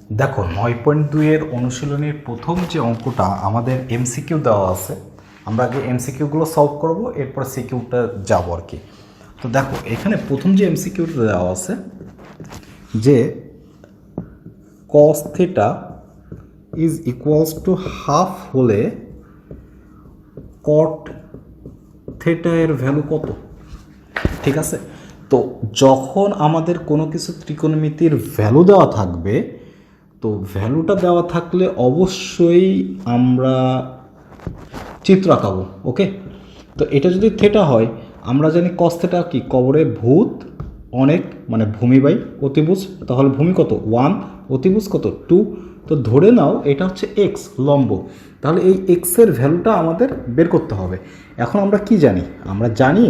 দেখো 9.2 এর অনুশীলনীর প্রথম যে অঙ্কটা আমাদের এমসিকিউ দেওয়া আছে, আমরা আগে এমসিকিউগুলো সলভ করব, এরপর সিকিউটা যাব আর কি। তো দেখো এখানে প্রথম যে এমসিকিউটা দেওয়া আছে যে cos theta is equals to half হলে cot থিটা এর ভ্যালু কত? ঠিক আছে, তো যখন আমাদের কোনো কিছু ত্রিকোণমিতির ভ্যালু দেওয়া থাকবে, তো ভ্যালুটা দেওয়া থাকলে অবশ্যই আমরা চিত্র আঁকাবো। ওকে, তো এটা যদি থেটা হয়, আমরা জানি কস থেটা কি, কবরে ভূত অনেক মানে ভূমি বাই অতিভুজ, তাহলে ভূমি কত 1, অতিভুজ কত 2, তো ধরে নাও এটা হচ্ছে এক্স লম্ব, তাহলে এই এক্সের ভ্যালুটা আমাদের বের করতে হবে। এখন আমরা কি জানি? আমরা জানি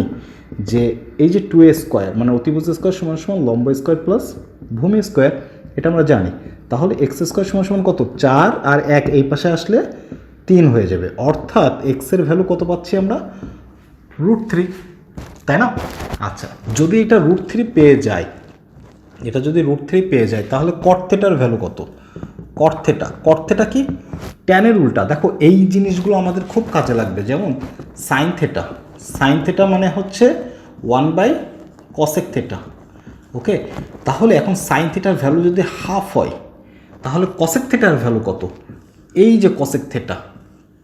যে এই যে 2a স্কোয়ার মানে অতিভুজ স্কোয়ার সমান সমান লম্ব স্কোয়ার প্লাস ভূমি স্কোয়ার, এটা আমরা জানি। তাহলে এক্স স্কোয়ার সমান সমান কত 4 আর 1 এই পাশে আসলে 3 হয়ে যাবে, অর্থাৎ এক্সের ভ্যালু কত পাচ্ছি আমরা √3, তাই না? আচ্ছা, যদি এটা √3 পেয়ে যায়, এটা যদি √3 পেয়ে যায়, তাহলে কট থেটার ভ্যালু কত? কট থেটা কি ট্যানের উল্টা। দেখো এই জিনিসগুলো আমাদের খুব কাজে লাগবে, যেমন সাইন থেটা মানে হচ্ছে 1/cosec থেটা। ওকে, তাহলে এখন সাইন থেটার ভ্যালু যদি হাফ হয়, তাহলে cosec থেটার ভ্যালু কত? এই যে cosec থেটা,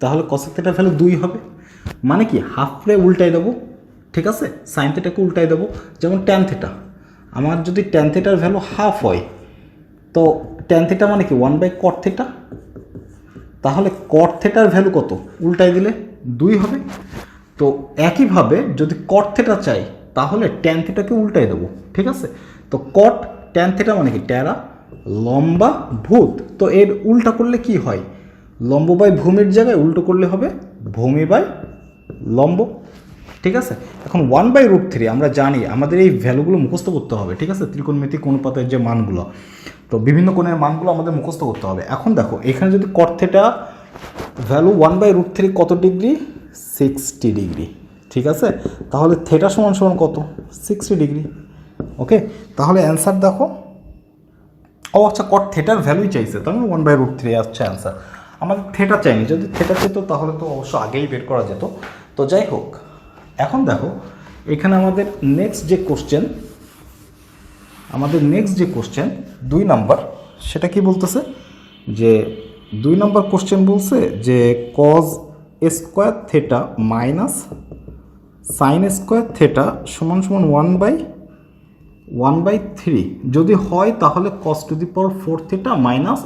তাহলে cosec থেটার ভ্যালু 2 হবে। মানে কি হাফরে উল্টাই দেবো, ঠিক আছে, সাইন থেটাকে উল্টাই দেবো। যেমন ট্যান থেটা, আমার যদি ট্যান থেটার ভ্যালু হাফ হয়, তো ট্যান থেটা মানে কি 1/cot থেটা, তাহলে cot থেটার ভ্যালু কত? উল্টাই দিলে 2 হবে। তো একইভাবে যদি cot থেটা চাই, তাহলে ট্যান থেটাকে উল্টাই দেবো, ঠিক আছে। তো cot ট্যান থেটা মানে কি ট্যারা লম্বা ভূত, তো এর উল্টা করলে কি হয়? লম্ব বাই ভূমির জায়গায় উল্টো করলে হবে ভূমি বাই লম্ব, ঠিক আছে। এখন 1/√3 আমরা জানি, আমাদের এই ভ্যালুগুলো মুখস্থ করতে হবে, ঠিক আছে, ত্রিকোণমিতিক অনুপাতের যে মানগুলো, তো বিভিন্ন কোণের মানগুলো আমাদের মুখস্থ করতে হবে। এখন দেখো এখানে যদি cot থেটা ভ্যালু 1/√3 কত ডিগ্রি? 60 ডিগ্রি, ঠিক আছে। তাহলে থেটা সমান সমান কত? 60 ডিগ্রি। ওকে, তাহলে অ্যান্সার দেখো, ও আচ্ছা cot থেটার ভ্যালুই চাইছে, তার মানে 1/√3 আসছে অ্যান্সার। আমাদের থেটা চাইনি, যদি থেটা চেত তাহলে তো অবশ্য আগেই বের করা যেত। তো যাই হোক, এখন দেখো এখানে আমাদের নেক্সট যে কোশ্চেন 2 নাম্বার, সেটা কি বলতেছে যে 2 নাম্বার কোশ্চেন বলছে যে cos square theta minus sine square theta সমান সমান 1/3 যদি হয়, তাহলে cos to the power 4 theta minus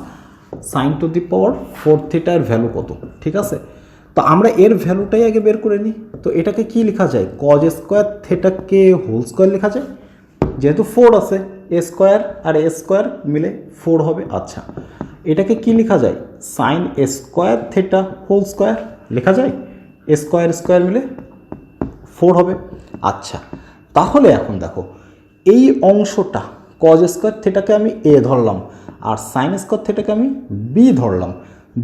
sine to the power 4 থেটার ভ্যালু কত? ঠিক আছে, তো আমরা এর ভ্যালুটাই আগে বের করে নিই। তো এটাকে কি লেখা যায়? cos স্কোয়ার থেটাকে হোল স্কোয়ার লেখা যায়, যেহেতু 4 আছে, এ স্কোয়ার আর এ স্কোয়ার মিলে 4 হবে। আচ্ছা, এটাকে কি লেখা যায়? Sine square theta whole square লেখা যায়, স্কোয়ার মিলে 4 হবে। আচ্ছা, তাহলে এখন দেখো এই অংশটা cos স্কোয়ার থেটাকে আমি এ ধরলাম, আর সাইন স্কোয়ার থেটাকে আমি বি ধরলাম।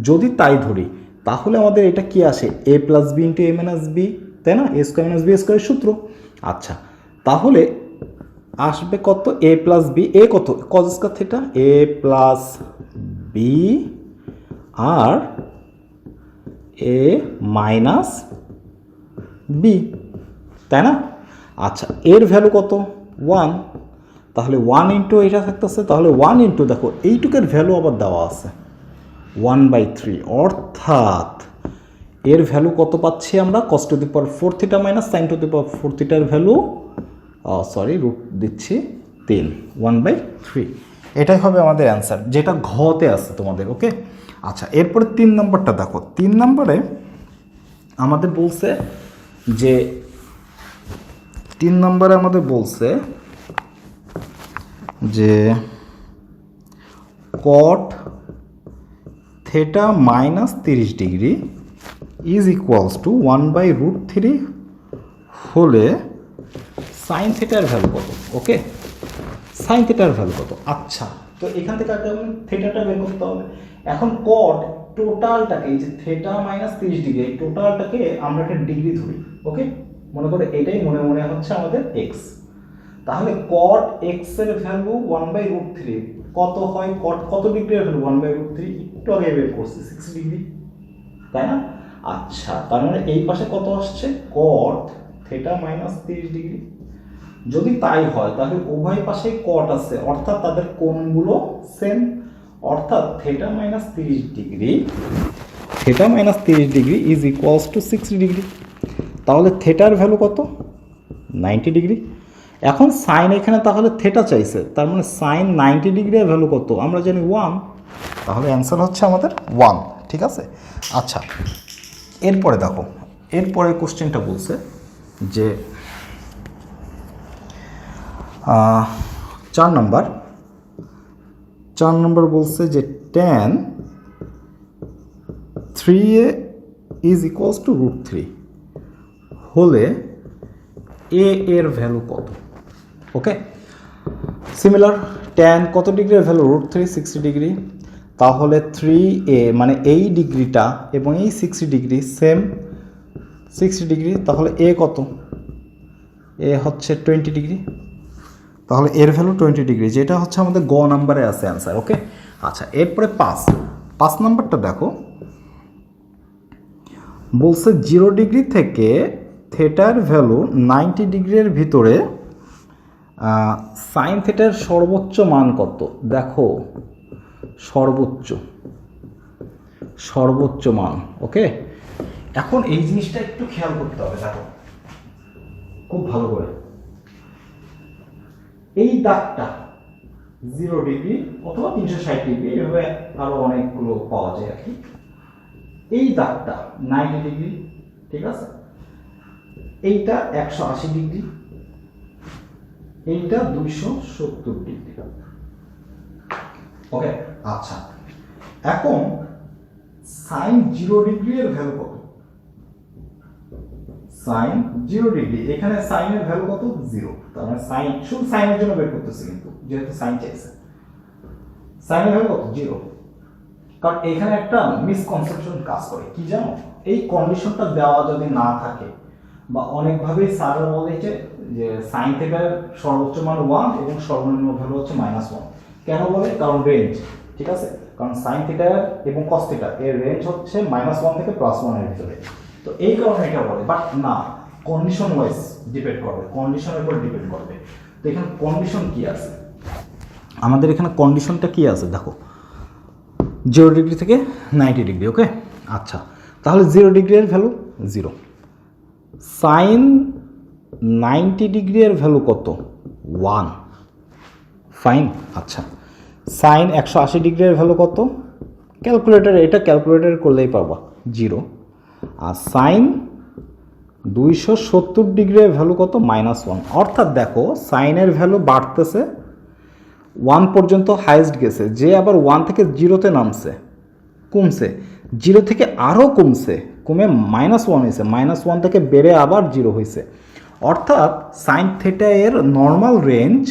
যদি তাই ধরি, তাহলে আমাদের এটা কি আসে? a + b × a - b, তাই না? a² - b² সূত্র। আচ্ছা, তাহলে আসবে কত? a + b, a কত? cos square theta, a + b আর a - b, তাই না? আচ্ছা, এর ভ্যালু কত? 1, তাহলে 1 ইন্টু এটা থাকতেছে, তাহলে 1 ইন্টু দেখো এইটুকের ভ্যালু আবার দেওয়া আছে 1/3, অর্থাৎ এর ভ্যালু কত পাচ্ছি আমরা? cos to the power 4 theta minus sine to the power 4 থিটার ভ্যালু, রুট দিচ্ছি 3, 1/3। এটাই হবে আমাদের অ্যান্সার, যেটা ঘতে আছে তোমাদের। ওকে, আচ্ছা, এরপরে 3 নম্বরটা দেখো। 3 নম্বরে আমাদের বলছে যে 3 নম্বরে আমাদের বলছে যে cot theta minus 30 degree is equals two 1/√3 হলে সাইন থেটার ভ্যালু কত? ওকে, সাইন থেটার ভ্যালু কত? আচ্ছা, তো এখান থেকে থেটাটা বের করতে হবে। এখন cot টোটালটাকে, এই যে থেটা মাইনাস 30 ডিগ্রি, এই টোটালটাকে আমরা একটা ডিগ্রি ধরি। ওকে, মনে করো এটাই মনে হচ্ছে আমাদের এক্স, তাহলে cot x এর ভ্যালু 1/√3, কত হয় কট কত ডিগ্রি হলো 1/√3 একটু আগে বের করছি 60 ডিগ্রি, তাই না? আচ্ছা, তার মানে এই পাশে কত আসছে কট থিটা মাইনাস 30 ডিগ্রি। যদি তাই হয় তাহলে উভয় পাশে কট আছে, অর্থাৎ তাদের কোণগুলো সেম, অর্থাৎ theta minus 30 degree is equals to 60 degree. তাহলে থিটার ভ্যালু কত? 90 ডিগ্রি। এখন সাইন এখানে তাহলে থিটা চাইছে, তার মানে সাইন 90 ডিগ্রির ভ্যালু কত? আমরা জানি 1, তাহলে অ্যান্সার হচ্ছে আমাদের 1। ঠিক আছে। আচ্ছা, এরপরে দেখো, এরপরে কোশ্চেনটা বলছে যে 4 নম্বর বলছে যে tan 3a is equals two √3 হলে a এর ভ্যালু কত? ওকে, সিমিলার, tan কত ডিগ্রির ভ্যালু? √3, 60 ডিগ্রি। তাহলে 3a মানে এই ডিগ্রিটা এবং এই 60 ডিগ্রি সেম, 60 ডিগ্রি। তাহলে a কত? a হচ্ছে 20 ডিগ্রি। তাহলে এর ভ্যালু 20 ডিগ্রি, যেটা হচ্ছে আমাদের গ নাম্বারে আছে অ্যান্সার। ওকে, আচ্ছা, এরপরে 5 নাম্বারটা দেখো, বলছে 0 ডিগ্রি থেকে থিটার ভ্যালু 90 ডিগ্রির ভিতরে সাইন থিটার সর্বোচ্চ মান কত? দেখো, সর্বোচ্চ মান। ওকে, এখন এই জিনিসটা একটু খেয়াল করতে হবে, দেখো খুব ভালো করে। এই দাগটা 0 ডিগ্রি অথবা 360 ডিগ্রি, এভাবে আরো অনেকগুলো পাওয়া যায় আর কি। এই দাগটা 90 ডিগ্রি, ঠিক আছে? এইটা 180 ডিগ্রি, এইটা 270 ডিগ্রি। ওকে, আচ্ছা, এখন সাইন 0 ডিগ্রি এর ভ্যালু কত? সাইন 0 ডিগ্রি, এখানে সাইনের ভ্যালু কত? 0। তার মানে সাইন, শুধু সাইনের জন্য বের করতেছি, কিন্তু যেহেতু সাইন চাইছে, সাইনের ভ্যালু কত? 0। কারণ এখানে একটা মিসকনসেপশন কাজ করে, কি জানো? এই কন্ডিশনটা দেওয়া যদি না থাকে, বা অনেকভাবেই স্যাররা বলে যে সাইন থিটার সর্বোচ্চ মান 1 এবং সর্বনিম্ন ভ্যালু হচ্ছে -1। কেন বলে? কারণ রেঞ্জ, ঠিক আছে? কারণ সাইন থিটার এবং কস থিটার এর রেঞ্জ হচ্ছে -1 থেকে +1 এর ভিতরে। তো এই কারণে এটা বলে, বাট না, কন্ডিশন ওয়াইজ ডিপেন্ড করবে, কন্ডিশনের উপর ডিপেন্ড করবে। তো এখানে কন্ডিশন কি আছে? আমাদের এখানে কন্ডিশনটা কি আছে দেখো, 0 ডিগ্রি থেকে 90 ডিগ্রি। ওকে, আচ্ছা, তাহলে 0 ডিগ্রি এর ভ্যালু 0, সাইন 90 ডিগ্রি এর ভ্যালু কত? 1, ফাইন। আচ্ছা, সাইন 180 ডিগ্রি এর ভ্যালু কত? এটা ক্যালকুলেটর করলেই পাবা 0। আর সাইন 270 ডিগ্রি এর ভ্যালু কত? -1। অর্থাৎ দেখো, সাইনের ভ্যালু বাড়তেছে, 1 পর্যন্ত হাইয়েস্ট গেছে, যে আবার 1 থেকে 0-তে নামছে, কমছে, 0 থেকে আরও কমে -1 হয়েছে, -1 থেকে বেড়ে আবার 0 হয়েছে। অর্থাৎ সাইন থিটা এর নর্মাল রেঞ্জ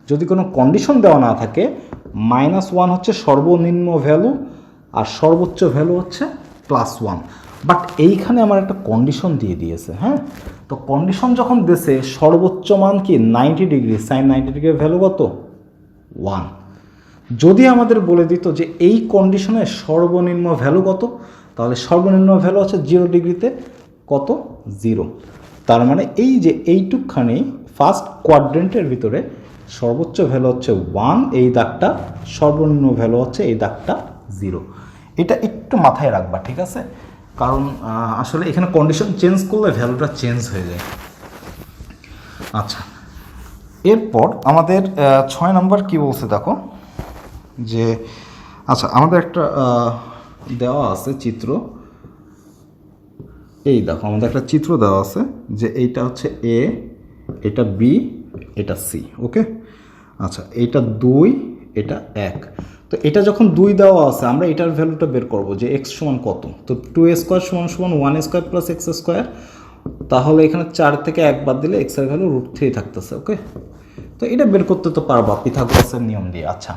যদি কোনো কন্ডিশন দেওয়া না থাকে, -1 হচ্ছে সর্বনিম্ন ভ্যালু আর সর্বোচ্চ ভ্যালু হচ্ছে +1। বাট এইখানে আমার একটা কন্ডিশন দিয়ে দিয়েছে, হ্যাঁ? তো কন্ডিশন যখন দিয়েছে, সর্বোচ্চ মান কি? 90 ডিগ্রি, সাইন 90 ডিগ্রির ভ্যালু কত? 1। যদি আমাদের বলে দিত যে এই কন্ডিশনের সর্বনিম্ন ভ্যালু কত, তাহলে সর্বনিম্ন ভ্যালু হচ্ছে 0 ডিগ্রিতে কত? 0। তার মানে এই যে এইটুকখানি ফার্স্ট কোয়াড্রেন্টের ভিতরে সর্বোচ্চ ভ্যালু হচ্ছে 1, এই দাগটা, সর্বনিম্ন ভ্যালু হচ্ছে এই দাগটা 0। এটা একটু মাথায় রাখবা, ঠিক আছে? কারণ আসলে এখানে কন্ডিশন চেঞ্জ করলে ভ্যালুটা চেঞ্জ হয়ে যায়। আচ্ছা, এরপর আমাদের 6 নম্বর কি বলছে দেখো, যে আচ্ছা, আমাদের একটা দেওয়া আছে চিত্র, এই দেখো আমাদের একটা চিত্র দেওয়া আছে যে এইটা হচ্ছে এ, এটা বি, এটা সি। ওকে, আচ্ছা, এইটা 2, এটা 1। তো এটা যখন 2 দেওয়া আছে, আমরা এটার ভ্যালুটা বের করব যে x সমান কত। তো 2a² সমান 1a² + x²। তাহলে এখানে 4 থেকে 1 বাদ দিলে x এর ভ্যালু √3 থাকতেছে। ওকে, তো এটা বের করতে তো পারবা পিথাগোরাসের নিয়ম দিয়ে। আচ্ছা,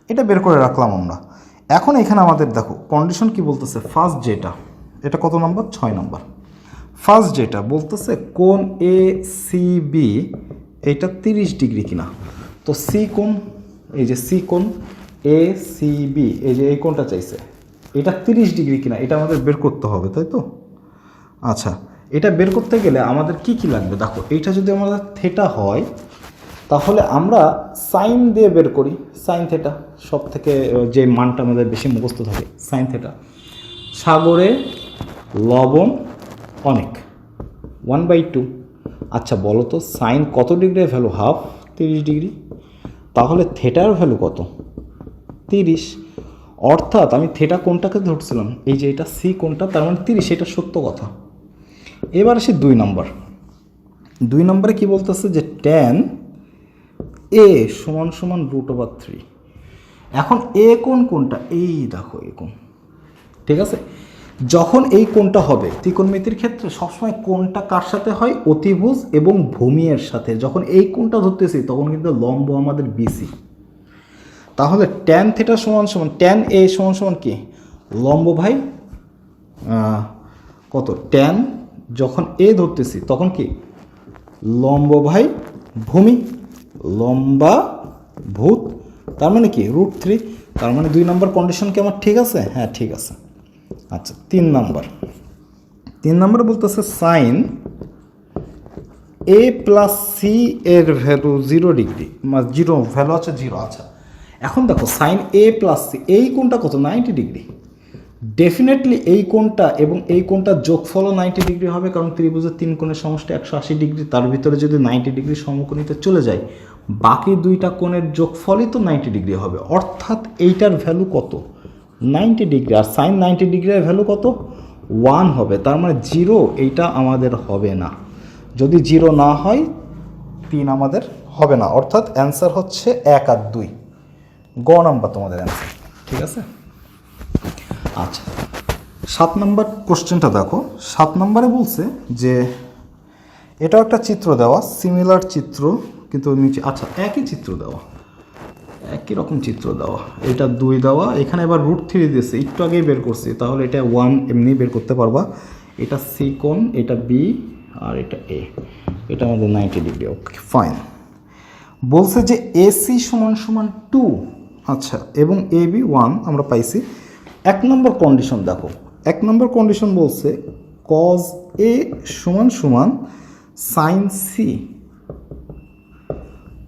এটা বের করে রাখলাম আমরা। এখন এখানে আমাদের দেখো কন্ডিশন কি বলতেছে, ফার্স্ট যেটা, এটা কত নম্বর? 6 নম্বর। ফার্স্ট যেটা বলতেছে কোণ এ সি বি এটা 30 ডিগ্রি কিনা। তো সি কোণ, এই যে সি কোণ, এ সি বি, এই যে এই কোণটা চাইছে, এটা 30 ডিগ্রি কিনা এটা আমাদের বের করতে হবে, তাই তো? আচ্ছা, এটা বের করতে গেলে আমাদের কি কি লাগবে দেখো। এইটা যদি আমাদের থিটা হয় তাহলে আমরা সাইন দিয়ে বের করি। সাইন থিটা সব থেকে যে মানটা আমাদের বেশি মুখস্থ থাকে, সাইন থিটা। সাগরে লবণ অনেক, 1/2। আচ্ছা বলো তো সাইন কত ডিগ্রি ভ্যালু? Half, 30 degree. তাহলে থিটার ভ্যালু কত? 30। অর্থাৎ আমি থিটা কোনটাকে ধরছিলাম, এই যে এটা সি কোনটা, তার মানে 30, এটা সত্য কথা। এবার আসি 2 নম্বর। 2 নম্বরে কি বলতেছে যে ট্যান এ সমান সমান √/3। এখন এ কোণ কোনটা? এই দেখো এ কোণ, ঠিক আছে? যখন এই কোণটা হবে ত্রিকোণমিতির ক্ষেত্রে সবসময় কোণটা কার সাথে হয়? অতিভুজ এবং ভূমি-এর সাথে। যখন এই কোণটা ধরতেছি তখন কিন্তু লম্ব আমাদের বিসি। তাহলে ট্যান থিটা সমান সমান ট্যান এ সমান সমান কি? লম্ব ভাই কত? ট্যান যখন এ ধরতেছি তখন কি? লম্ব ভাই ভূমি, লম্বা ভূত, তার মানে কি √3। তার মানে 2 নম্বর কন্ডিশন কি আমার ঠিক আছে? হ্যাঁ ঠিক আছে। আচ্ছা 3 নম্বর বলতেছে সাইন এ প্লাস সি এর ভ্যালু 0 ডিগ্রি, মানে 0 ভ্যালু আছে 0। আচ্ছা এখন দেখো সাইন এ প্লাস সি, এই কোণটা কত? 90 ডিগ্রি। ডেফিনেটলি এই কোণটা এবং এই কোণটার যোগফলও 90 ডিগ্রি হবে, কারণ ত্রিভুজের 3 কোণের সমষ্টি 180 ডিগ্রি। তার ভিতরে যদি 90 ডিগ্রি সমকোণীতে চলে যায়, বাকি 2টা কোণের যোগফলই তো 90 ডিগ্রি হবে। অর্থাৎ এইটার ভ্যালু কত? 90 ডিগ্রি। আর সাইন 90 ডিগ্রির ভ্যালু কত? 1 হবে। তার মানে 0 এইটা আমাদের হবে না। যদি 0 না হয় 3 আমাদের হবে না। অর্থাৎ অ্যান্সার হচ্ছে 1 আর 2, গ নাম্বার তোমাদের অ্যান্সার, ঠিক আছে? আচ্ছা 7 নম্বর কোশ্চেনটা দেখো। 7 নম্বরে বলছে যে এটাও একটা চিত্র দেওয়া, সিমিলার চিত্র কিন্তু নিচে, আচ্ছা একই চিত্র দেওয়া, একই রকম চিত্র দেওয়া। এটা 2 দেওয়া, এখানে এবার √3 দিয়েছে, একটু আগেই বের করছি, তাহলে এটা 1 এমনি বের করতে পারবা। এটা সি কোণ, এটা বি, আর এটা এ, এটা আমাদের 90 ডিগ্রি। Okay fine. বলছে যে এসি সমান সমান 2, আচ্ছা, এবং এ বি 1 আমরা পাইছি। 1 নম্বর কন্ডিশন দেখো। 1 নম্বর কন্ডিশন বলছে কজ এ সমান সমান সাইন সি।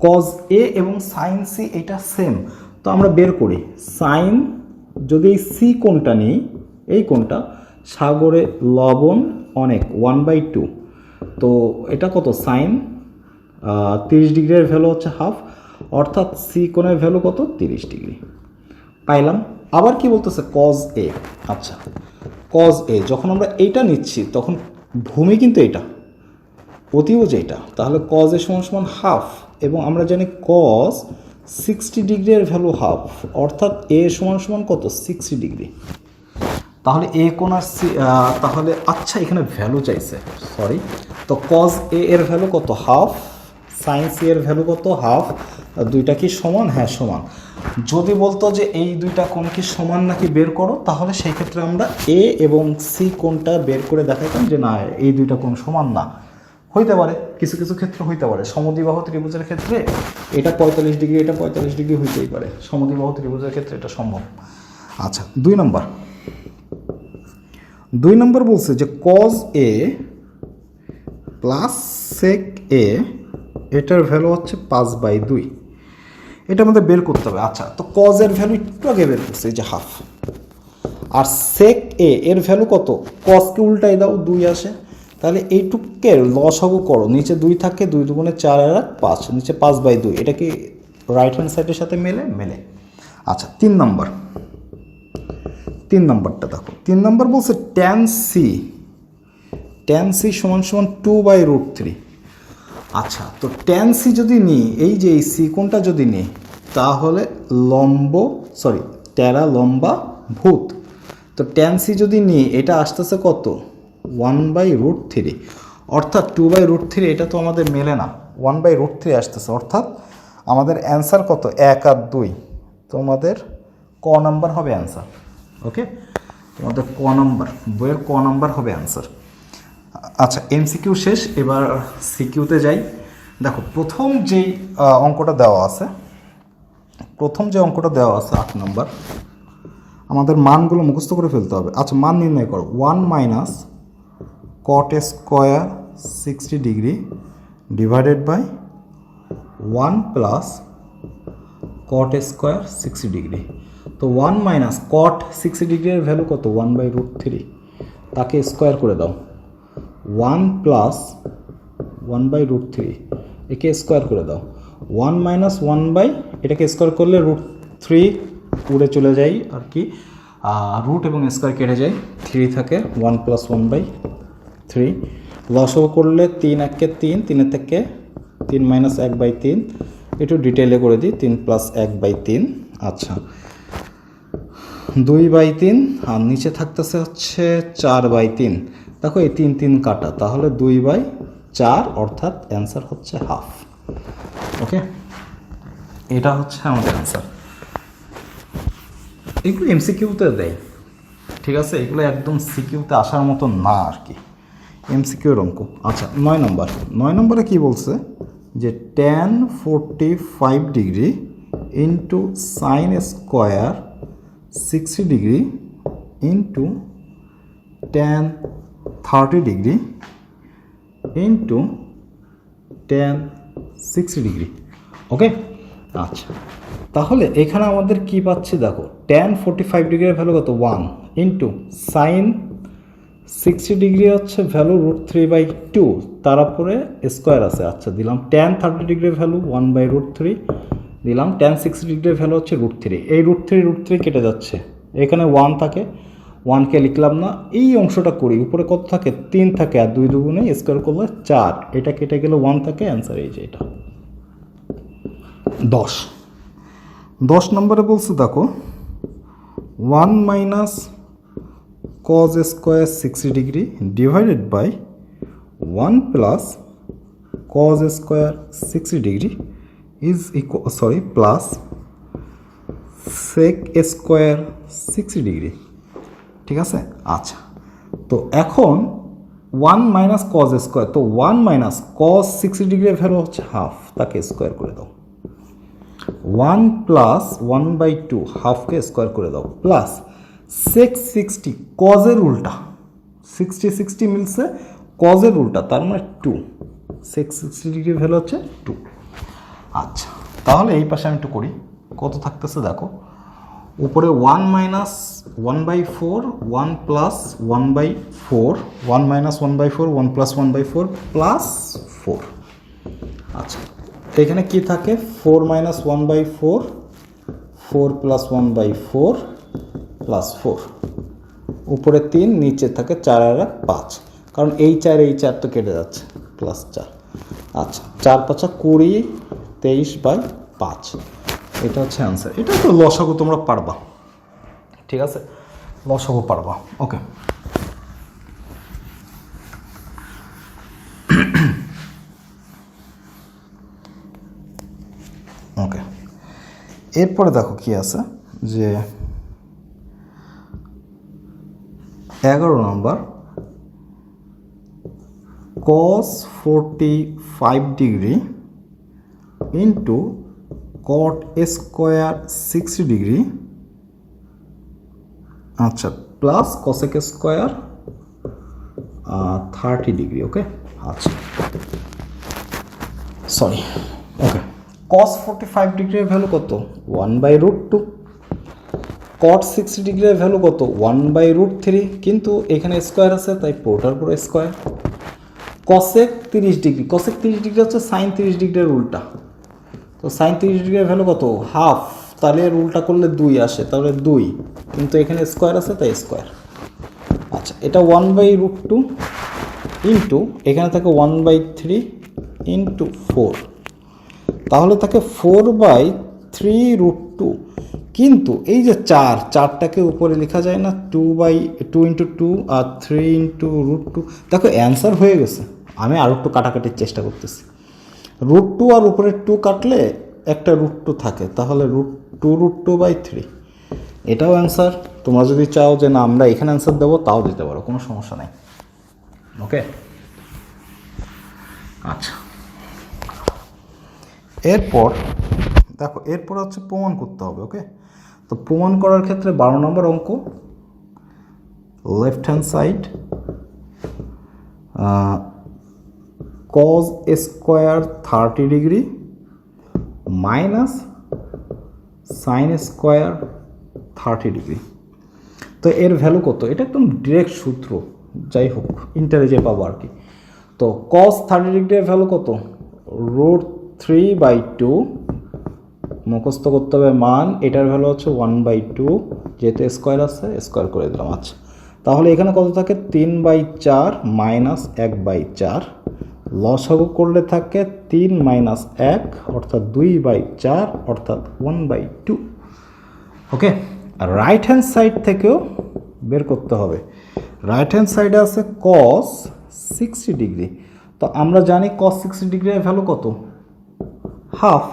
কজ এ এবং সাইন সি এটা সেম, তো আমরা বের করি। সাইন যদি এই সি কোণটা নিই, এই কোণটা, সাগরে লবণ অনেক 1/2, তো এটা কত? সাইন 30 ডিগ্রির ভ্যালু হচ্ছে হাফ, অর্থাৎ সি কোণের ভ্যালু কত? 30 ডিগ্রি পাইলাম। আবার কি বলতেছে? কজ এ। আচ্ছা কজ এ যখন আমরা এইটা নিচ্ছি তখন ভূমি কিন্তু এটা, অতিভুজ এইটা, তাহলে কজ এ সমান সমান হাফ, এবং আমরা জানি কজ 60 ডিগ্রির ভ্যালু হাফ, অর্থাৎ এ সমান সমান কত? 60 ডিগ্রি। তাহলে এ কোণ আর সি, তাহলে আচ্ছা এখানে ভ্যালু চাইছে, সরি। তো কজ এ এর ভ্যালু কত? হাফ, সাইন সি এর ভ্যালু কত? হাফ। দুইটা কি সমান? হ্যাঁ সমান। যদি বলতো যে এই 2টা কোণ কি সমান নাকি বের করো, তাহলে সেই ক্ষেত্রে আমরা এ এবং সি কোণটা বের করে দেখাইতাম যে না এই 2টা কোণ সমান না। হইতে পারে, কিছু কিছু ক্ষেত্রে হইতে পারে। সমদ্বিবাহু ত্রিভুজের ক্ষেত্রে এটা 45 ডিগ্রি, এটা 45 ডিগ্রি হইতেই পারে। সমদ্বিবাহু ত্রিভুজের ক্ষেত্রে এটা সম্ভব। আচ্ছা 2 নম্বর বলছে যে কজ এ প্লাস সেক এ, এটার ভ্যালু হচ্ছে 5/2। এটা আমাদের বের করতে হবে। আচ্ছা তো কজ এর ভ্যালু একটু আগে বের করছে, এই যে হাফ। আর সেক এ এর ভ্যালু কত? কজকে উল্টাই দাও, 2 আসে, তাহলে এইটুকে লসাগু করো, নিচে 2 থাকে, 2 দুগুণে 4 আর 5, নিচে 5/2। এটা কি রাইট হ্যান্ড সাইডের সাথে মেলে? আচ্ছা 3 নম্বরটা দেখো। 3 নম্বর বলছে ট্যান সি সমান সমান 2/√3। আচ্ছা তো ট্যান সি যদি নিই, এই যে এই সি কোণটা যদি নিই, তাহলে টেরা লম্বা ভূত। তো ট্যান সি যদি নিই, এটা আসতেছে কত? 1/√3, অর্থাৎ 2/√3। এটা তো আমাদের মেলে না, 1/√3 আসতেছে, অর্থাৎ আমাদের অ্যান্সার কত? 1 আর 2। তোমাদের ক নাম্বার হবে অ্যান্সার। ওকে, তোমাদের ক নাম্বার, বইয়ের ক নাম্বার হবে অ্যান্সার। আচ্ছা এমসিকিউ শেষ, এবার সিকিউতে যাই। দেখো প্রথম যেই অঙ্কটা দেওয়া আছে, প্রথম যে অঙ্কটা দেওয়া আছে 8 নম্বর, আমাদের মানগুলো মুখস্থ করে ফেলতে হবে। আচ্ছা, মান নির্ণয় করো। 1 minus cot square 60 degree divided by 1 plus cot square 60 degree. তো 1 মাইনাস কট 60 ডিগ্রির ভ্যালু কত? 1/√3, তাকে স্কোয়ার করে দাও। 1 প্লাস 1/√3, একে স্কোয়ার করে দাও। 1 মাইনাস 1 এটাকে স্কোয়ার করলে √3 উড়ে চলে যায় আর কি, রুট এবং স্কোয়ার কেটে যায়, 3 থাকে। 1 প্লাস 1/3 লসও করলে 3 একে 3, 3 থেকে 3 মাইনাস 1/3, একটু ডিটেলে করে দিই। 3 প্লাস 1/3, আচ্ছা 2/3, আর নিচে থাকতেছে হচ্ছে 4/3। দেখো এই 3 3 কাটা, তাহলে 2/4, অর্থাৎ অ্যান্সার হচ্ছে হাফ। ওকে, এটা হচ্ছে আমাদের অ্যান্সার। এগুলো এমসিকিউতে দেয়, ঠিক আছে, এগুলো একদম সিকিউতে আসার মতো না আর কি, এমসিকিউর অঙ্ক। আচ্ছা 9 নম্বরে কি বলছে যে tan 45 degree into sine square 60 degree into tan 30 degree into tan 60 degree. Okay, আচ্ছা তাহলে এখানে আমাদের কি পাচ্ছি দেখো, tan 45 ডিগ্রির ভ্যালু কত? 1 ইন্টু সাইন 60 ডিগ্রি হচ্ছে ভ্যালু √3/2, তার উপরে স্কোয়ার আছে। আচ্ছা দিলাম tan 30 ডিগ্রির ভ্যালু 1/√3, দিলাম tan 60 ডিগ্রির ভ্যালু হচ্ছে √3। এই √3 কেটে যাচ্ছে, এখানে 1 থাকে, 1কে লিখলাম না। এই অংশটা করি, উপরে কত থাকে? 3 থাকে, আর 2 দুগুণে স্কোয়ার করলে 4, এটা কেটে গেলে 1 থাকে, অ্যান্সার এই যে এটা। 10 নম্বরে বলছে দেখো 1 minus cos square 60 degree divided by 1 plus cos square 60 degree is plus sec square 60 degree, ঠিক আছে। আচ্ছা তো এখন 1 মাইনাস cos স্কোয়ার, তো 1 মাইনাস cos 60 ডিগ্রির ভ্যালু হচ্ছে হাফ, তাকে স্কোয়ার করে দাও। 1 প্লাস 1/2, হাফকে স্কোয়ার করে দাও, প্লাস sec 60, কজের উল্টা, 60 মিলছে কজের উল্টা, তার মানে 2, sec 60 ডিগ্রির ভ্যালু হচ্ছে 2। আচ্ছা তাহলে এই পাশে আমি একটু করি, কত থাকতেছে দেখো, উপরে 1 minus 1/4, 1 plus 1/4, 1 minus 1/4, 1 plus 1/4 plus 4। আচ্ছা এখানে কি থাকে? 4 মাইনাস 1/4, 4 প্লাস 1/4 প্লাস 4, উপরে 3, নিচে থাকে 4 আর 5, কারণ এই 4 তো কেটে যাচ্ছে, প্লাস 4। আচ্ছা 4 5 20, 23/5, এটা হচ্ছে অ্যান্সার। এটা তো লসাগু তোমরা পারবা, ঠিক আছে, লসাগু পারবা। ওকে, ওকে এরপরে দেখো কি আছে, যে 11 নম্বর cos 45 degree into cot square 60 degree, আচ্ছা plus cosec square 30 degree. Okay, আচ্ছা সরি, ওকে cos 45 ডিগ্রির ভ্যালু কত? 1/√2, cot 60 ডিগ্রির ভ্যালু কত? 1/√3, কিন্তু এখানে স্কোয়ার আছে তাই পুরোটার পুরো square. cosec 30 degree, cosec 30 degree হচ্ছে সাইন 30 ডিগ্রির উল্টা, তো সাইন 30 ডিগ্রির ভ্যালু কত? হাফ, তাহলে এর উল্টা করলে 2 আসে, তাহলে 2, কিন্তু এখানে স্কোয়ার আছে তাই স্কোয়ার। আচ্ছা এটা 1/√2 ইন্টু এখানে থাকে 1/3 ইন্টু 4, তাহলে থাকে 4/3√2, কিন্তু এই যে 4টাকে উপরে লেখা যায় না, 2 ইন্টু 2 আর 3 ইন্টু √2, দেখো অ্যান্সার হয়ে গেছে। আমি আরও একটু কাটাকাটির চেষ্টা করতেছি, √2 আর উপরে 2 কাটলে একটা √2 থাকে, তাহলে √2/3, এটাও অ্যান্সার। তোমরা যদি চাও যে না আমরা এখানে অ্যান্সার দেবো, তাও দিতে পারো, কোনো সমস্যা নেই। ওকে, আচ্ছা এরপর দেখো এরপর হচ্ছে প্রমাণ করতে হবে। ওকে, তো প্রমাণ করার ক্ষেত্রে 12 নম্বর অঙ্ক, left hand side cos square 30 degree minus sine square 30 degree. তো এর ভ্যালু কত? এটা একদম ডিরেক্ট সূত্র, যাই হোক ইন্টারেজে পাবো আর কি। তো cos 30 ডিগ্রির ভ্যালু কত? √3/2, মুখস্থ করতে হবে মান, এটার ভ্যালু হচ্ছে 1/2, যেহেতু স্কোয়ার আছে স্কোয়ার করে দিলাম। আচ্ছা, তাহলে এখানে কত থাকে? 3/4 মাইনাস 1/4, লসাগু করলে থাকে 3 মাইনাস 1 অর্থাৎ 2/4 অর্থাৎ 1/2। ওকে, আর রাইট হ্যান্ড সাইড থেকেও বের করতে হবে। রাইট হ্যান্ড সাইডে আছে cos 60 ডিগ্রি। তো আমরা জানি cos 60 ডিগ্রির ভ্যালু কত? হাফ।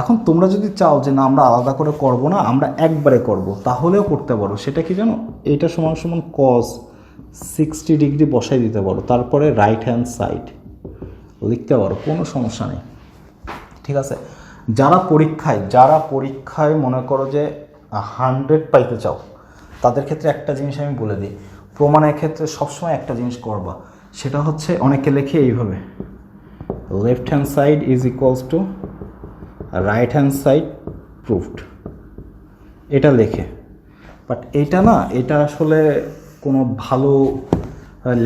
এখন তোমরা যদি চাও যে না আমরা আলাদা করে করব না, আমরা একবারে করব, তাহলেও করতে পারো। সেটা কি জানো? এটা সমান সমান cos 60 ডিগ্রি বসাই দিতে পারো, তারপরে রাইট হ্যান্ড সাইড লিখতে পারো, কোনো সমস্যা নেই। ঠিক আছে, যারা পরীক্ষায় মনে করো যে 100 পাইতে চাও, তাদের ক্ষেত্রে একটা জিনিস আমি বলে দিই, প্রমাণের ক্ষেত্রে সবসময় একটা জিনিস করবা, সেটা হচ্ছে অনেকে লেখে এইভাবে, left hand side is equals two right hand side proved, এটা লেখে। বাট এটা না, এটা আসলে কোনো ভালো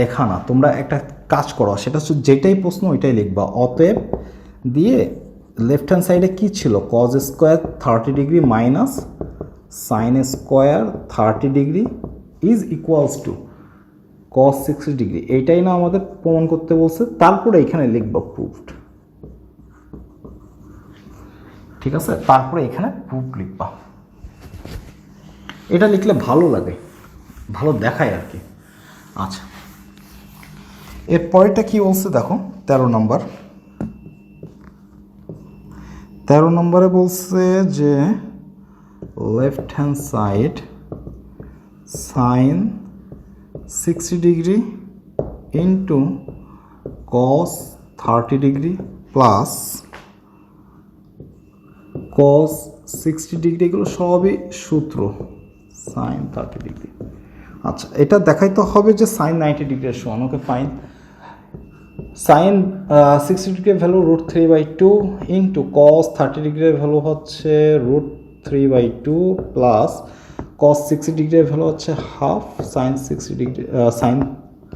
লেখা না। তোমরা একটা কাজ করো, সেটা হচ্ছে যেটাই প্রশ্ন ওইটাই লিখবা। অতএব দিয়ে লেফট হ্যান্ড সাইডে কী ছিল? cos square 30 degree minus sine square 30 degree is equals two cos 60 degree. এইটাই না আমাদের প্রমাণ করতে বলছে। তারপরে এখানে লিখবা প্রুভড, ঠিক আছে? তারপরে এখানে প্রুফ লিখবা। এটা লিখলে ভালো লাগে, ভালো দেখায় আর কি। আচ্ছা, এরপরেটা কি বলছে দেখো, 13 নম্বর। 13 নম্বরে বলছে যে left hand side sine 60 degree into cos 30 degree plus cos 60 degree, এগুলো সবই সূত্র, সাইন 30 ডিগ্রি। আচ্ছা, এটা দেখাইতে হবে যে সাইন 90 ডিগ্রির সমান। ওকে ফাইন, সাইন 60 ডিগ্রির ভ্যালু √3/2 ইন্টু cos 30 ডিগ্রির ভ্যালু হচ্ছে √3/2 প্লাস cos 60 ডিগ্রির ভ্যালু হচ্ছে হাফ, সাইন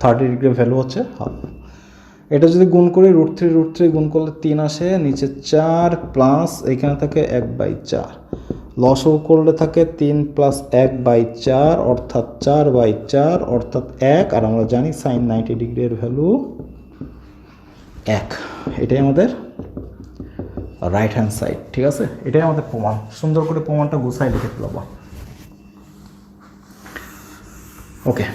30 ডিগ্রির ভ্যালু হচ্ছে হাফ। এটা যদি গুণ করি √3 গুণ করলে 3 আসে, নিচে 4 প্লাস এখানে থাকে 1/4, লসও করলে থাকে 3 প্লাস 1/4 অর্থাৎ 4/4 অর্থাৎ 1। আর আমরা জানি সাইন 90 ডিগ্রির ভ্যালু 1। এটাই আমাদের রাইট হ্যান্ড সাইড। ঠিক আছে, এটাই আমাদের প্রমাণ। সুন্দর করে প্রমাণটা গুছাই লিখে ফেলবো। ওকে,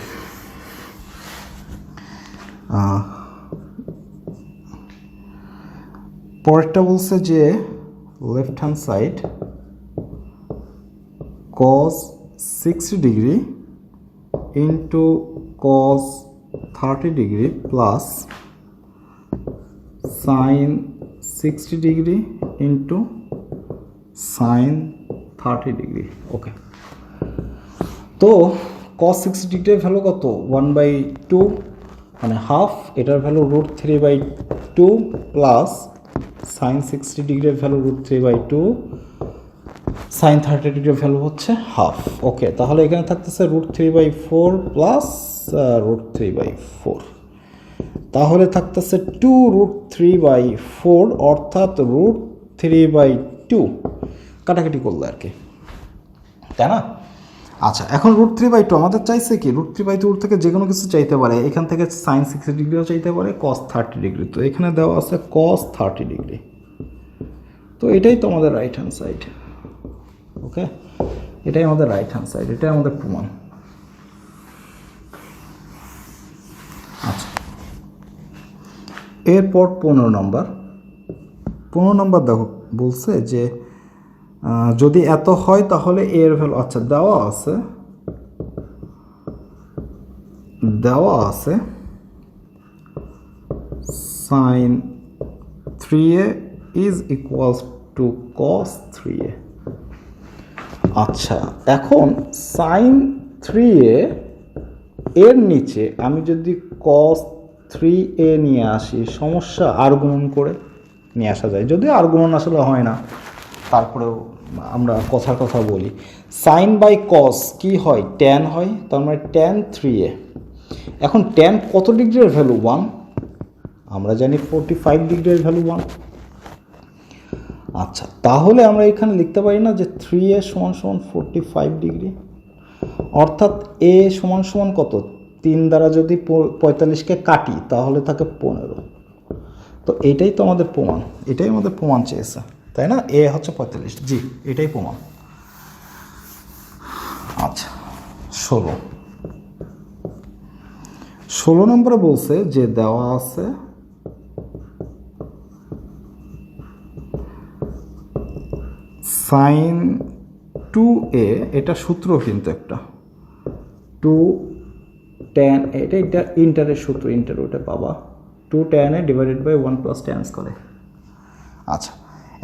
পরেরটা বলছে যে left hand side cos 60 degree into cos 30 degree plus sine 60 degree into sine 30 degree. Okay, তো cos 60 ডিগ্রির ভ্যালু কত? 1/2 মানে হাফ, এটার ভ্যালু √3/2 প্লাস সাইন 60 ডিগ্রির ভ্যালু √3/2, সাইন 30 ডিগ্রির ভ্যালু হচ্ছে হাফ। ওকে, তাহলে এখানে থাকতেছে √3/4 প্লাস √3/4, তাহলে থাকতেছে 2√3/4 অর্থাৎ √3/2 কাটাকাটি করলে আর কি, তাই না? আচ্ছা, এখন √3/2 আমাদের চাইছে কি? √3/2 থেকে যে কোনো কিছু চাইতে পারে, এখান থেকে সাইন 60 ডিগ্রিও চাইতে পারে, cos 30 ডিগ্রি। তো এখানে দেওয়া আছে cos 30 ডিগ্রি। তো এটাই তো আমাদের রাইট হ্যান্ড সাইড। ওকে, এটাই আমাদের রাইট হ্যান্ড সাইড, এটাই আমাদের প্রমাণ। আচ্ছা, এরপর 15 নম্বর দেখো, বলছে যে যদি এত হয় তাহলে এর ভ্যালু, আচ্ছা দেওয়া আছে sin 3a is equals to cos 3a। আচ্ছা, এখন সাইন 3a এর নিচে আমি যদি কস 3a নিয়ে আসি, সমস্যা? আর গুণন করে নিয়ে আসা যায়, যদিও আর গুণন আসলে হয় না, তারপরেও আমরা কথার কথা বলি। সাইন বাই কস কি হয়? ট্যান হয়, তার মানে ট্যান 3a। এখন ট্যান কত ডিগ্রির ভ্যালু? 1। আমরা জানি 45 ডিগ্রির ভ্যালু 1। আচ্ছা, তাহলে আমরা এখানে লিখতে পারি না যে 3a সমান সমান 45 ডিগ্রি, অর্থাৎ a সমান সমান কত? 3 দ্বারা যদি 45কে কাটি তাহলে থাকে 15। তো এটাই তো আমাদের প্রমাণ, এটাই আমাদের প্রমাণ চেয়েছে, তাই না? a হচ্ছে 45, জি এটাই প্রমাণ। আচ্ছা, 16 নম্বরে বলছে যে দেওয়া আছে সাইন 2a, এটা সূত্র কিন্তু একটা 2 tan, এটা ইন্টারের সূত্র, ইন্টার ওটা পাবা 2 tan a divided by 1 plus tan square. আচ্ছা,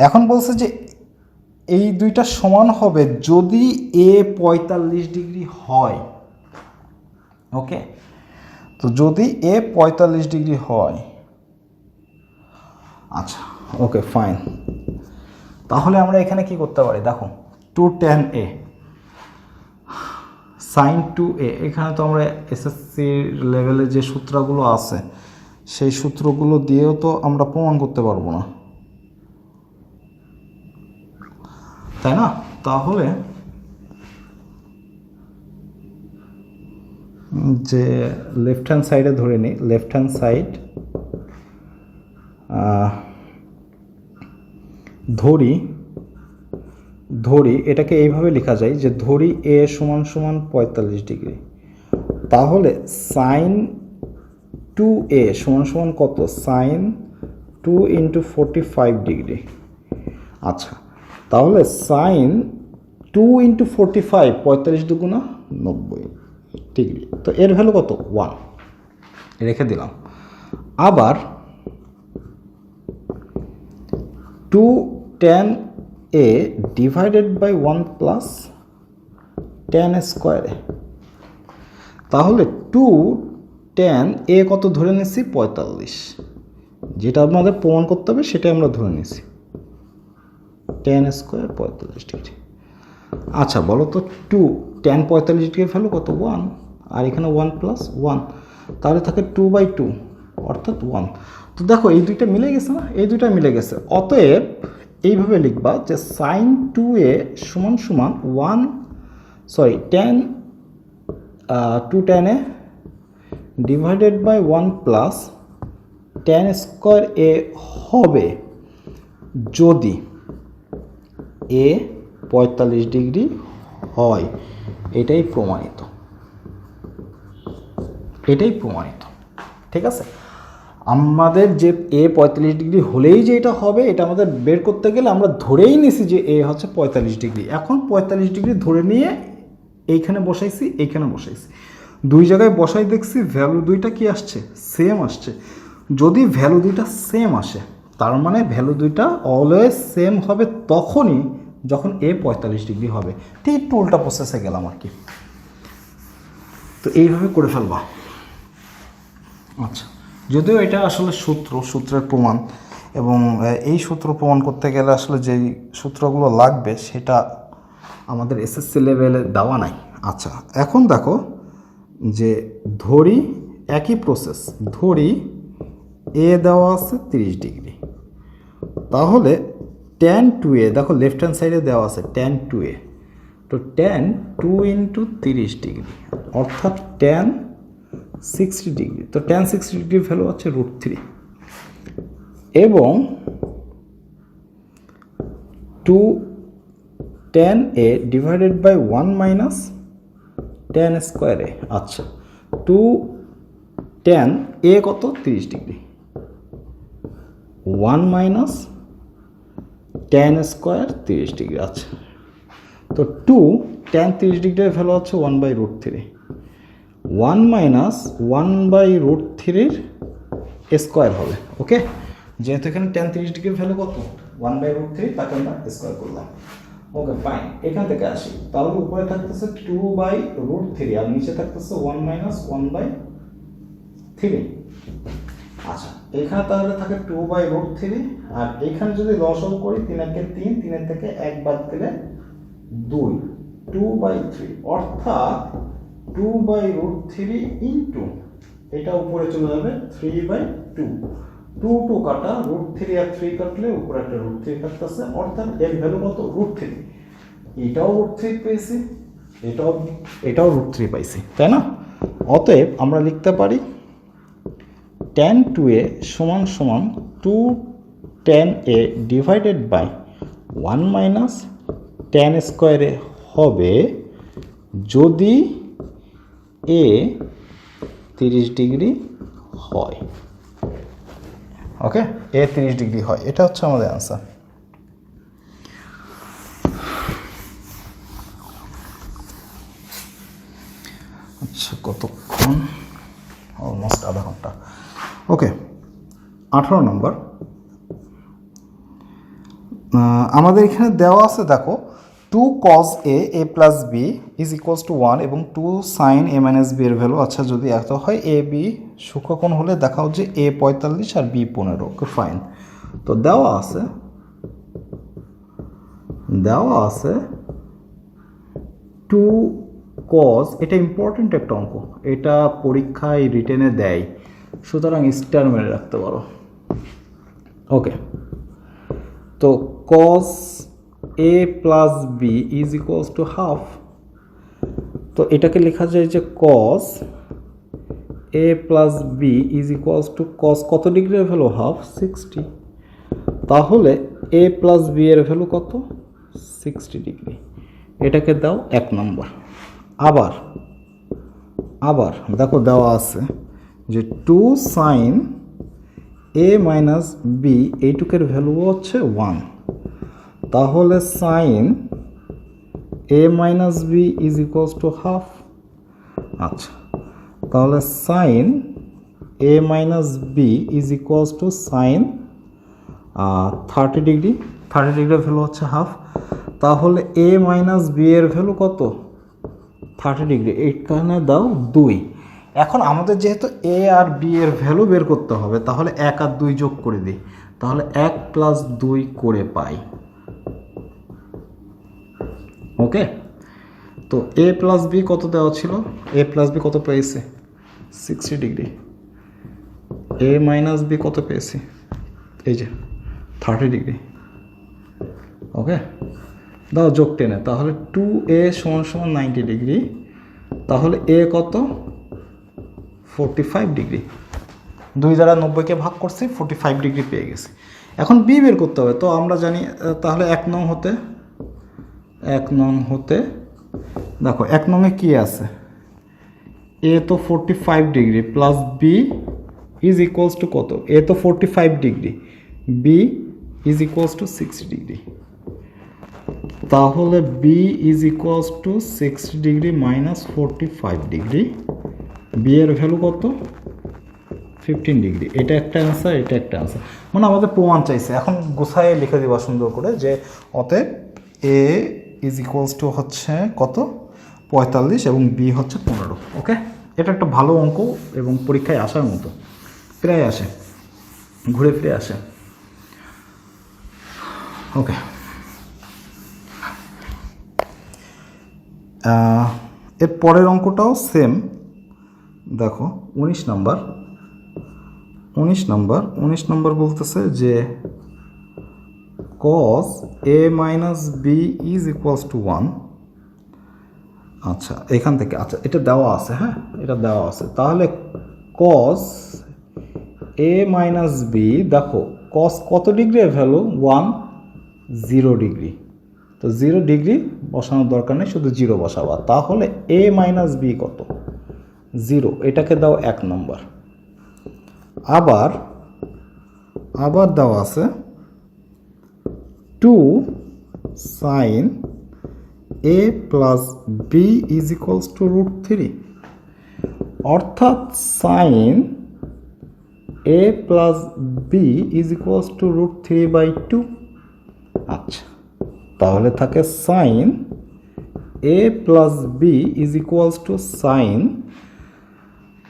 এখন বলছে যে এই দুইটা সমান হবে যদি a 45 ডিগ্রি হয়। ওকে, তো যদি a 45 ডিগ্রি হয়, আচ্ছা ওকে ফাইন, তাহলে আমরা এখানে কি করতে পারি? দেখো 2 tan a সাইন 2a, এখানে তো আমরা এসএসসি লেভেলে যে সূত্রগুলো আছে সেই সূত্রগুলো দিয়েও তো আমরা প্রমাণ করতে পারবো না, তাই না? তাহলে যে লেফট হ্যান্ড সাইডে ধরে নিই, লেফট হ্যান্ড সাইড ধরি এটাকে এইভাবে লেখা যায় যে ধরি a সমান সমান 45 ডিগ্রি, তাহলে সাইন 2a সমান সমান কত? Sine 2 into 45 degree. আচ্ছা, তাহলে সাইন 2 ইন্টু 45, 45 দুগুণা 90 ডিগ্রি, তো এর ভ্যালু কত? 1 রেখে দিলাম। আবার 2 tan a divided by 1 plus tan স্কোয়ারে, তাহলে 2 tan a কত ধরে নিচ্ছি? 45, যেটা আপনাদের প্রমাণ করতে হবে সেটা আমরা ধরে নিচ্ছি, tan স্কোয়ার 45 ডিগ্রি। আচ্ছা বলো তো 2 tan 45 ডিগ্রির ভ্যালু কত? 1, আর এখানে 1 প্লাস 1, তাহলে থাকে 2/2 অর্থাৎ 1। তো দেখো এই দুইটা মিলে গেছে না? এই দুইটা মিলে গেছে, অতএব এইভাবে লিখবা যে সাইন 2a সমান সমান 2 tan a divided by 1 plus tan square a হবে যদি a 45 ডিগ্রি হয়। এটাই প্রমাণিত, ঠিক আছে? আমাদের যে a 45 ডিগ্রি হলেই যে এটা হবে, এটা আমাদের বের করতে গেলে আমরা ধরেই নিছি যে a হচ্ছে 45 ডিগ্রি। এখন 45 ডিগ্রি ধরে নিয়ে এইখানে বসাইছি, এইখানে বসাইছি, দুই জায়গায় বসাই দেখছি ভ্যালু দুইটা কি আসছে? সেম আসছে। যদি ভ্যালু দুইটা সেম আসে তার মানে ভ্যালু দুইটা অলওয়েজ সেম হবে তখনই যখন a 45 ডিগ্রি হবে। ঠিক একটু উল্টা প্রসেসে গেলাম আর কি, তো এইভাবে করে ফেলবা। আচ্ছা, যদিও এটা আসলে সূত্রের প্রমাণ, এবং এই সূত্র প্রমাণ করতে গেলে আসলে যেই সূত্রগুলো লাগবে সেটা আমাদের এসএসসি লেভেলে দেওয়া নাই। আচ্ছা, এখন দেখো যে ধরি একই প্রসেস, ধরি এ দেওয়া আছে 30 ডিগ্রি, তাহলে tan 2a, দেখো লেফট হ্যান্ড সাইডে দেওয়া আছে tan 2a, তো tan 2 ইন্টু 30 ডিগ্রি অর্থাৎ tan 60 ডিগ্রি, তো tan 60 ডিগ্রির ভ্যালু হচ্ছে √3, এবং 2 tan a divided by 1 minus tan স্কোয়ারে। আচ্ছা, 2 tan a কত? 30 degree, 1 minus tan square 30 degree. আচ্ছা, তো 2 tan 30 ডিগ্রির ভ্যালু হচ্ছে 1/√3, 1 মাইনাস 1/√3 স্কোয়ার হবে। ওকে, যেহেতু এখানে tan 30 ডিগ্রির ভ্যালু কত? 1/√3 তাকে আমরা স্কোয়ার করলাম। ওকে ফাইন, এখান থেকে আসি, তাহলে উপরে থাকতেছে 2/√3 আর নিচে থাকতেছে 1 - 1/3। আচ্ছা, এখানে তাহলে থাকে 2/√3 আর এখানে যদি লসাগু করি 3 একে 3, 3 থেকে 1 বাদ দিলে 2, 2/3 অর্থাৎ 2/√3 ইন্টু এটা উপরে চলে যাবে 3/2, 2 কাটা √3 আর 3 কাটলে উপরে একটা √3 কাটতেছে, অর্থাৎ এর ভ্যালু কত? √3। এটাও √3 পেয়েছি, এটাও √3 পাইছি, তাই না? অতএব আমরা লিখতে পারি tan 2a সমান সমান 2 tan a divided by 1 minus tan স্কোয়ারে হবে যদি a 30 ডিগ্রি হয়। ওকে, a 30 ডিগ্রি হয়, এটা হচ্ছে আমাদের অ্যান্সার। আচ্ছা, কতক্ষণ? অলমোস্ট আধা ঘন্টা। ওকে, 18 নম্বর আমাদের এখানে দেওয়া আছে, দেখো 2 cos a plus b is equals to 1 এবং 2 sin a minus b এর ভ্যালু, আচ্ছা যদি এত হয় a b সূক্ষ্মকোণ হলে দেখাও যে a 45 আর b 15। ওকে ফাইন, তো দেওয়া আছে 2 cos, এটা ইম্পর্টেন্ট একটা অঙ্ক, এটা পরীক্ষায় রিটেনে দেয়, সুতরাং স্টার মেরে রাখতে পারো। ওকে, তো cos a plus b is equals to half, তো এটাকে লেখা যায় যে cos a plus b is equals to cos কত ডিগ্রির ভ্যালু? হাফ, 60। তাহলে a plus b এর ভ্যালু কত? 60 ডিগ্রি। এটাকে দাও 1 নম্বর। আবার দেখো দেওয়া আছে যে 2 sin a minus b এইটুকের ভ্যালু হচ্ছে 1, তাহলে sin a minus b is equals to half. আচ্ছা, তাহলে sin a minus b is equals to sin 30 degree, 30 ডিগ্রির ভ্যালু হচ্ছে হাফ, তাহলে a minus b এর ভ্যালু কত? 30 ডিগ্রি, এইখানে দাও 2। এখন আমাদের যেহেতু a আর b এর ভ্যালু বের করতে হবে, তাহলে 1 আর 2 যোগ করে দিই, তাহলে 1 + 2 করে পাই। ওকে, তো a plus b কত দেওয়া ছিল? a plus b কত পেয়েছে? 60 ডিগ্রি। a minus b কত পেয়েছি? এই যে 30 ডিগ্রি। ওকে, দাও যোগ টেনে, তাহলে 2a = 90 ডিগ্রি, তাহলে a কত? 45 ডিগ্রি। 2 দ্বারা 90কে ভাগ করছি, 45 ডিগ্রি পেয়ে গেছি। এখন b বের করতে হবে, তো আমরা জানি, তাহলে 1 নং হতে দেখো 1 নংয়ে কি আছে? a তো 45 degree plus b is equals two কত? a তো 45 degree, b is equals to 60 degree, তাহলে b is equals to 60 degree minus 45 degree, b এর ভ্যালু কত? 15 ডিগ্রি। এটা একটা অ্যান্সার, এটা একটা অ্যান্সার, মানে আমাদের প্রমাণ চাইছে। এখন গুছায় লিখে দিবা সুন্দর করে যে অতএব a ইজ ইকুয়ালস টু হচ্ছে কত? 45 এবং b হচ্ছে 15। ওকে, এটা একটা ভালো অঙ্ক এবং পরীক্ষায় আসার মতো, প্রায় আসে, ঘুরে ফিরে আসে। ওকে, এর পরের অঙ্কটাও সেম। দেখো 19 নম্বর বলতেছে যে cos a minus b is equals to 1। আচ্ছা, এখান থেকে, আচ্ছা এটা দেওয়া আছে, হ্যাঁ এটা দেওয়া আছে, তাহলে cos a minus b, দেখো cos কত ডিগ্রির ভ্যালু? 1, 0 ডিগ্রি, তো 0 ডিগ্রি বসানোর দরকার নেই, শুধু 0 বসাবা, তাহলে a minus b কত? 0, এটাকে দাও 1 নম্বর। আবার দেওয়া আছে 2 sin a plus b is equals to √3, অর্থাৎ sin a plus b is equals to √3/2। আচ্ছা, তাহলে থাকে sine a plus b is equals to sine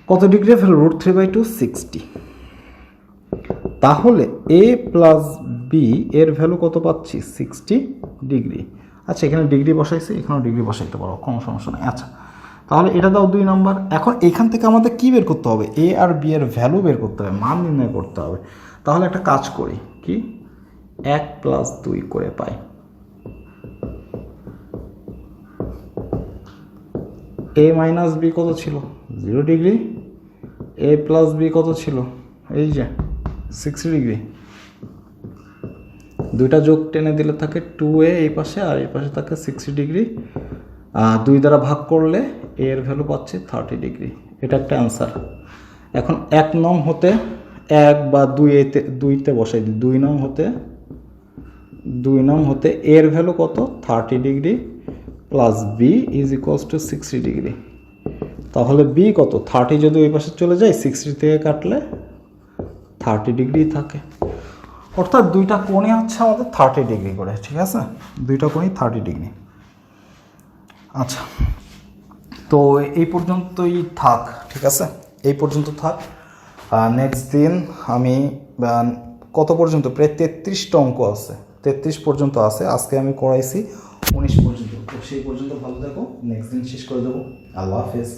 কত ডিগ্রি ফেল √3/2 60। তাহলে এ প্লাস বি এর ভ্যালু কত পাচ্ছি 60 ডিগ্রি। আচ্ছা, এখানে ডিগ্রি বসাইছি, এখানেও ডিগ্রি বসাইতে পারো, কোনো সমস্যা নেই। আচ্ছা, তাহলে এটা দাও 2 নম্বর। এখন এখান থেকে আমাদের কি বের করতে হবে, এ আর বি এর ভ্যালু বের করতে হবে, মান নির্ণয় করতে হবে। তাহলে একটা কাজ করি, কি 1 + 2 করে পাই। এ মাইনাস বি কত ছিল 0 ডিগ্রি, এ প্লাস বি কত ছিল এই যে 60 ডিগ্রি। দুইটা যোগ টেনে দিলে থাকে 2a এই পাশে, আর এই পাশে থাকে 60 ডিগ্রি। 2 দ্বারা ভাগ করলে এ এর ভ্যালু পাচ্ছে 30 ডিগ্রি। এটা একটা অ্যান্সার। এখন 1 নং হতে 1 বা 2তে বসাই দিই। 2 নং হতে এর ভ্যালু কত 30 degree plus b is equals to 60 degree. তাহলে বি কত 30, যদি ওই পাশে চলে যায় 60 থেকে কাটলে 30 ডিগ্রি থাকে। অর্থাৎ দুইটা কোণই হচ্ছে আমাদের 30 ডিগ্রি করে, ঠিক আছে, দুইটা কোণই 30 ডিগ্রি। আচ্ছা, তো এই পর্যন্তই থাক, ঠিক আছে, এই পর্যন্ত থাক। নেক্সট দিন আমি কত পর্যন্ত, প্রায় 33টা অঙ্ক আছে, 33 পর্যন্ত আছে। আজকে আমি করাইছি 19 পর্যন্ত। তো সেই পর্যন্ত ভালো থাকো, নেক্সট দিন শেষ করে দেবো। আল্লাহ হাফেজ।